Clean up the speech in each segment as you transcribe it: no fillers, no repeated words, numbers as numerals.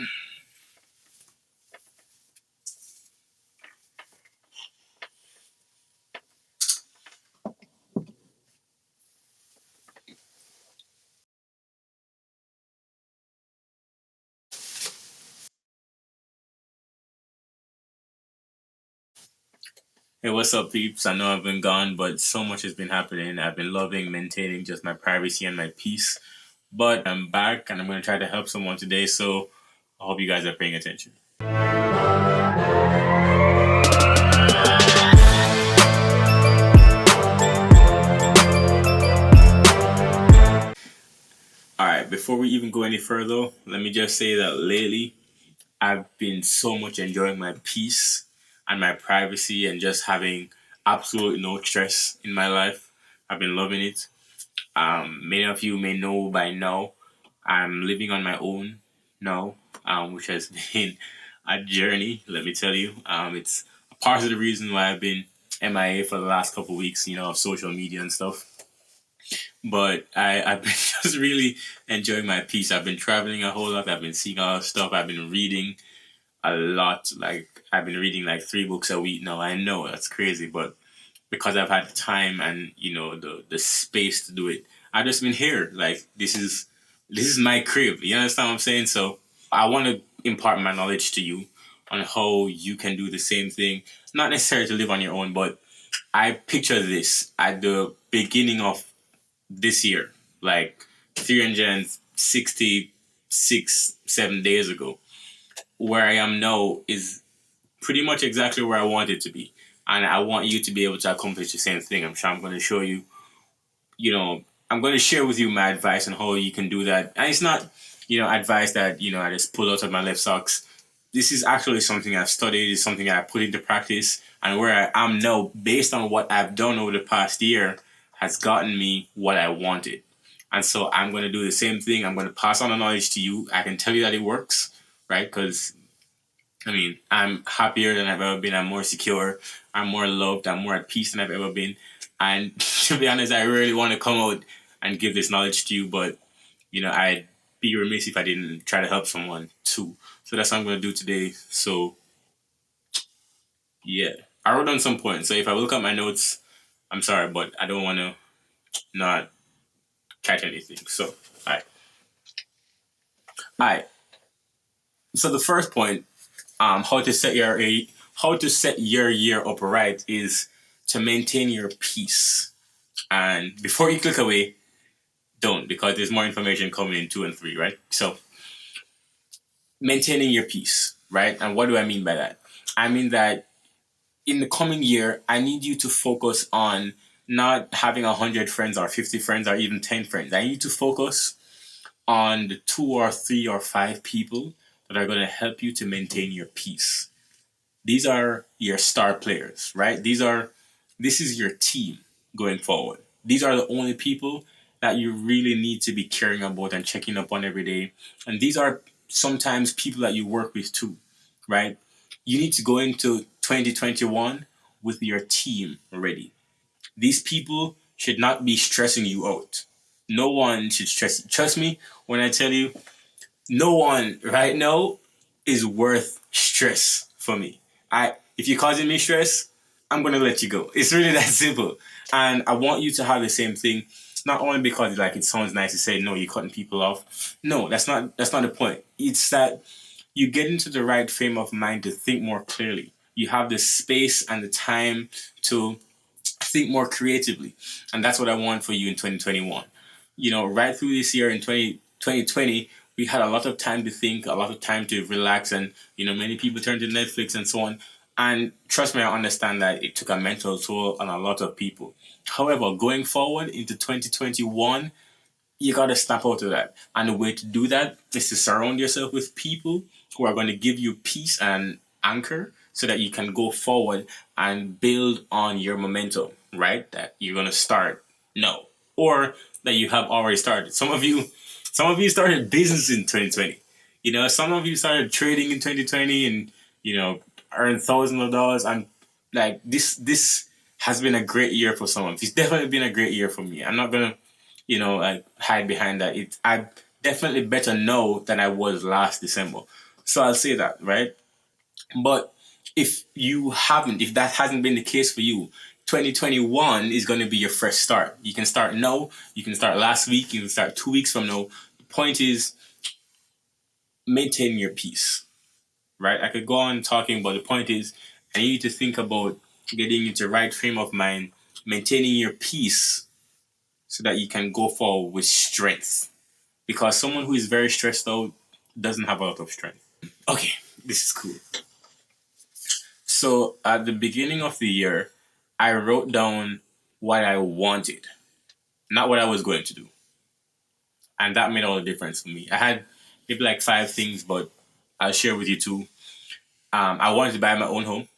Hey, what's up, peeps? I know I've been gone, but so much has been happening. I've been loving maintaining just my privacy and my peace. But I'm back and I'm going to try to help someone today, so I hope you guys are paying attention. Alright, before we even go any further, let me just say that lately I've been so much enjoying my peace and my privacy and just having absolutely no stress in my life. I've been loving it. Many of you may know by now I'm living on my own now, which has been a journey. Let me tell you, it's a part of the reason why I've been MIA for the last couple of weeks, of social media and stuff. But I've been just really enjoying my peace. I've been traveling a whole lot. I've been seeing all stuff. I've been reading a lot. Like I've been reading like 3 books a week now. I know that's crazy, but because I've had time and the space to do it, I've just been here. Like this is my crib. You understand what I'm saying? So I want to impart my knowledge to you on how you can do the same thing. Not necessarily to live on your own, but I picture this at the beginning of this year, like 366, 7 days ago. Where I am now is pretty much exactly where I want it to be. And I want you to be able to accomplish the same thing. I'm sure I'm going to show you, I'm going to share with you my advice on how you can do that. And it's not, advice that, I just pull out of my left socks. This is actually something I've studied, it's something I put into practice. And where I am now, based on what I've done over the past year, has gotten me what I wanted. And so I'm going to do the same thing. I'm going to pass on the knowledge to you. I can tell you that it works, right? Because I'm happier than I've ever been. I'm more secure. I'm more loved. I'm more at peace than I've ever been. And to be honest, I really want to come out and give this knowledge to you, but I'd be remiss if I didn't try to help someone too. So that's what I'm going to do today. So yeah, I wrote down some points. So if I look at my notes, I'm sorry, but I don't want to not catch anything. So all right. So the first point, how to set your year up right is to maintain your peace. And before you click away, don't, because there's more information coming in 2 and 3, right? So maintaining your peace, right? And what do I mean by that? I mean that in the coming year, I need you to focus on not having 100 friends or 50 friends or even 10 friends. I need to focus on the 2 or 3 or 5 people that are going to help you to maintain your peace. These are your star players, right? This is your team going forward. These are the only people that you really need to be caring about and checking up on every day. And these are sometimes people that you work with too, right? You need to go into 2021 with your team ready. These people should not be stressing you out. No one should stress you. Trust me when I tell you, no one right now is worth stress for me. If you're causing me stress, I'm gonna let you go. It's really that simple. And I want you to have the same thing. Not only because like it sounds nice to say no, you're cutting people off. No, that's not the point. It's that you get into the right frame of mind to think more clearly. You have the space and the time to think more creatively. And that's what I want for you in 2021. Right through this year in 2020, we had a lot of time to think, a lot of time to relax, and many people turned to Netflix and so on. And trust me, I understand that it took a mental toll on a lot of people. However, going forward into 2021, you got to snap out of that. And the way to do that is to surround yourself with people who are going to give you peace and anchor so that you can go forward and build on your momentum, right? That you're going to start now or that you have already started. Some of you started business in 2020. Some of you started trading in 2020 and, earned thousands of dollars. And like this has been a great year for some of you. It's definitely been a great year for me. I'm not going to like hide behind that. I definitely better know than I was last December. So I'll say that, right? But if that hasn't been the case for you, 2021 is going to be your fresh start. You can start now, you can start last week, you can start 2 weeks from now. The point is maintain your peace, right? I could go on talking, but the point is I need you to think about getting into the right frame of mind, maintaining your peace so that you can go forward with strength. Because someone who is very stressed out doesn't have a lot of strength. Okay, this is cool. So at the beginning of the year, I wrote down what I wanted, not what I was going to do. And that made all the difference for me. I had maybe like 5 things, but I'll share with you two. I wanted to buy my own home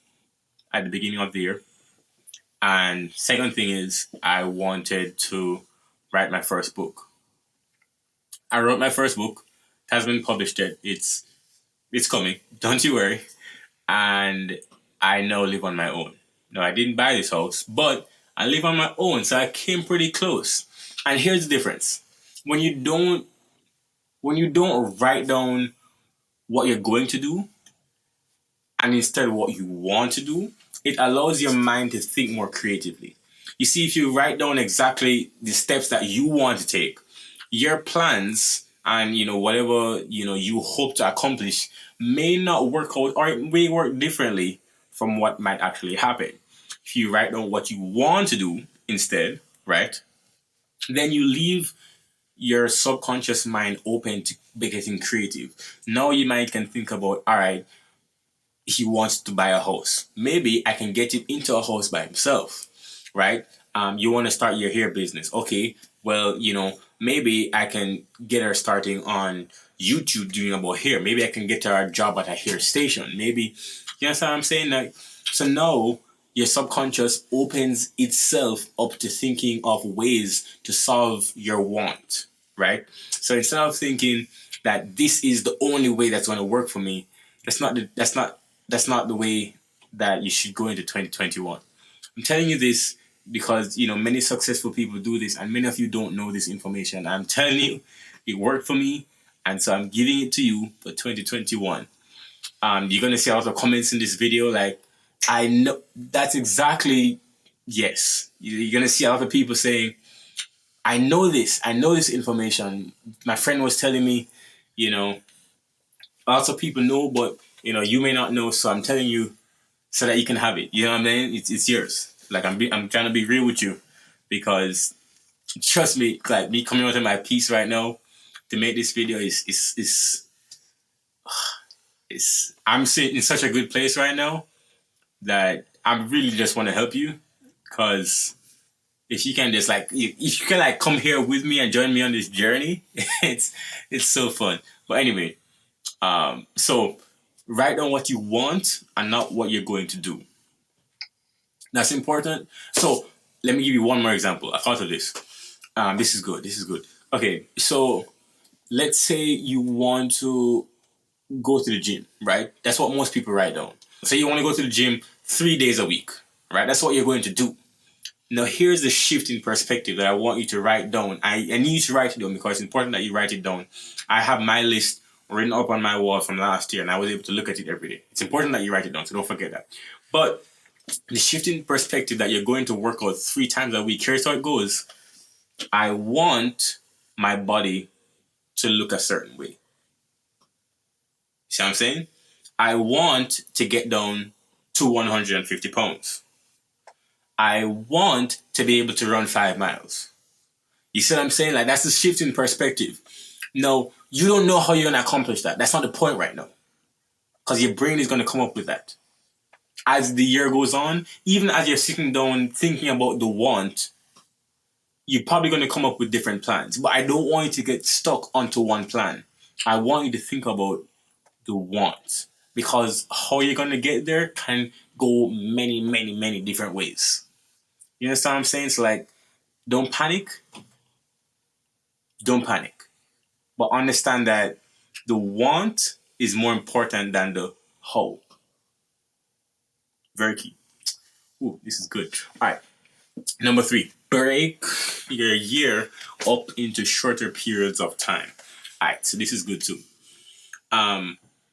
at the beginning of the year. And second thing is I wanted to write my first book. I wrote my first book. It has been published yet. It's coming. Don't you worry. And I now live on my own. No, I didn't buy this house, but I live on my own, so I came pretty close. And here's the difference: when you don't write down what you're going to do, and instead what you want to do, it allows your mind to think more creatively. You see, if you write down exactly the steps that you want to take, your plans and whatever you hope to accomplish may not work out, or it may work differently from what might actually happen. If you write down what you want to do instead, right, then you leave your subconscious mind open to getting creative. Now you might can think about, all right, he wants to buy a house. Maybe I can get him into a house by himself, right? You want to start your hair business. Okay, well, maybe I can get her starting on YouTube doing about hair. Maybe I can get her a job at a hair station. Maybe, you know what I'm saying? Like, so now your subconscious opens itself up to thinking of ways to solve your want, right? So instead of thinking that this is the only way that's going to work for me, that's not the way that you should go into 2021. I'm telling you this because many successful people do this, and many of you don't know this information. I'm telling you, it worked for me, and so I'm giving it to you for 2021. You're gonna see a lot of comments in this video. Like, I know that's exactly yes. You're gonna see a lot of people saying, "I know this. I know this information. My friend was telling me, you know." Lots of people know, but you may not know. So I'm telling you so that you can have it. You know what I mean? It's yours. Like I'm trying to be real with you, because trust me, like me coming out of my piece right now to make this video is I'm sitting in such a good place right now that I really just want to help you, because if you can just if you can come here with me and join me on this journey, it's so fun. But anyway, so write down what you want and not what you're going to do. That's important. So let me give you one more example. I thought of this. This is good. This is good. Okay, so let's say you want to go to the gym, right? That's what most people write down. Say you want to go to the gym 3 days a week, right? That's what you're going to do. Now, here's the shift in perspective that I want you to write down. I need you to write it down because it's important that you write it down. I have my list written up on my wall from last year, and I was able to look at it every day. It's important that you write it down, so don't forget that. But the shift in perspective that you're going to work out 3 times a week, here's how it goes. I want my body to look a certain way. See what I'm saying? I want to get down to 150 pounds. I want to be able to run 5 miles. You see what I'm saying? Like, that's the shift in perspective. No, you don't know how you're going to accomplish that. That's not the point right now. Because your brain is going to come up with that. As the year goes on, even as you're sitting down thinking about the want, you're probably going to come up with different plans. But I don't want you to get stuck onto one plan. I want you to think about the want. Because how you're going to get there can go many, many, many different ways. You understand what I'm saying? So, like, don't panic. Don't panic. But understand that the want is more important than the how. Very key. Ooh, this is good. All right. Number 3, break your year up into shorter periods of time. All right, so this is good too.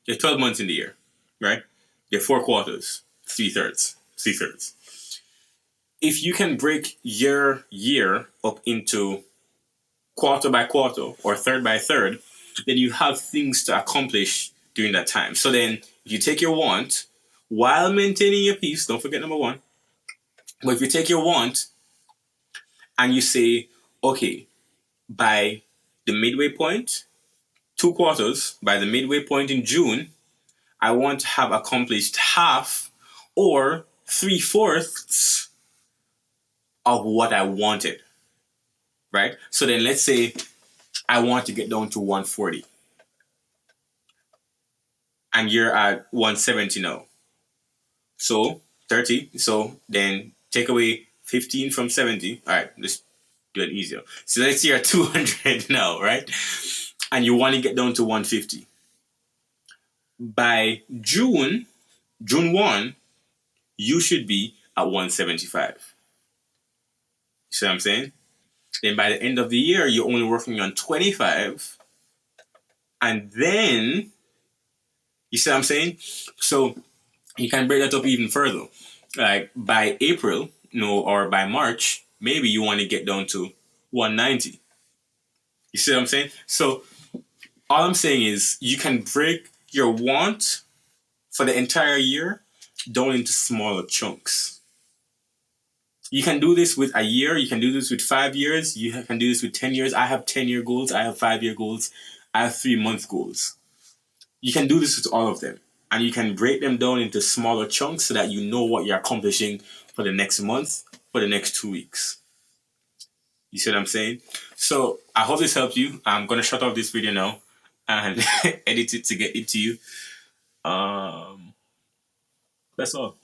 There are 12 months in the year, right? There are 4 quarters, 3/3, 3/3. If you can break your year up into quarter by quarter or third by third, then you have things to accomplish during that time. So then if you take your want while maintaining your peace, don't forget number one. But if you take your want and you say, okay, by the midway point, 2 quarters, by the midway point in June, I want to have accomplished half or 3/4 of what I wanted, right? So then let's say I want to get down to 140 and you're at 170 now. So 30. So then take away 15 from 70. All right, let's do it easier. So let's say you're at 200 now, right? And you want to get down to 150. By June 1, you should be at 175. You see what I'm saying? Then by the end of the year, you're only working on 25. And then, you see what I'm saying? So you can break that up even further. Like by April, or by March, maybe you want to get down to 190. You see what I'm saying? So all I'm saying is you can break your want for the entire year down into smaller chunks. You can do this with a year. You can do this with 5 years. You can do this with 10 years. I have 10-year goals. I have 5-year goals. I have 3-month goals. You can do this with all of them. And you can break them down into smaller chunks so that you know what you're accomplishing for the next month, for the next 2 weeks. You see what I'm saying? So I hope this helped you. I'm going to shut off this video now and edit it to get it to you. That's all.